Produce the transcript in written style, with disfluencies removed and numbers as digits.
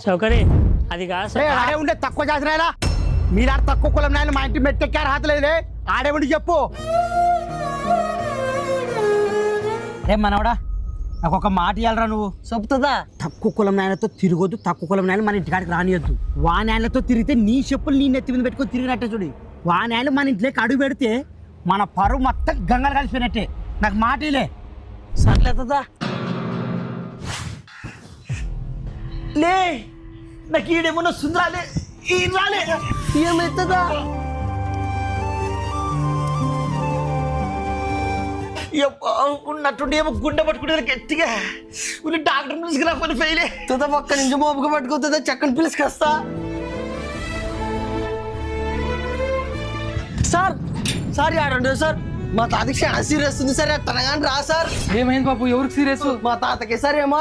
చౌకరి అది కాదు సార్. ఆడే ఉండే తక్కువ చేసినాయలా మీరు ఆడ తక్కువ కులం నాయన మా ఇంటి మెట్టెక్కారు హాతలేదులే ఆడే ఉండి చెప్పు. రే మనవడా నాకు ఒక మాట ఇవ్వాలరా నువ్వు. చెప్తుందా? తక్కువ కులం నాయనతో తిరగొద్దు, తక్కువ కులం నాయన మన ఇంటికాడికి రానియొద్దు. వానాయనతో తిరిగితే నీ చెప్పులు నీ నెత్తి మీద పెట్టుకొని తిరిగినట్టే చూడు. వానాయలు మన ఇంట్లోకి అడుగు పెడితే మన పరువు మొత్తం గంగలు కలిసిపోయినట్టే. నాకు మాట ఇలే. సర్లేదా? లే నాకు ఈడేమన్నా సుందరాలే ఈ రాలే ఏమవుతుందా? ఉన్నట్టుండి ఏమో గుండె పట్టుకుంటే గట్టిగా డాక్టర్ తీసుకురా పని ఫెయిలే. తుద పక్క నుంచి మోపుగా పట్టుకుంటుందా చక్కని పిలుచుకొస్తా. సార్ సార్ ఆడండి సార్, మా తాతకి చాలా సీరియస్ ఉంది సార్. తనగాని రా సార్. ఏమైంది బాబు? ఎవరికి సీరియస్? మా తాతకి సార్ ఏమో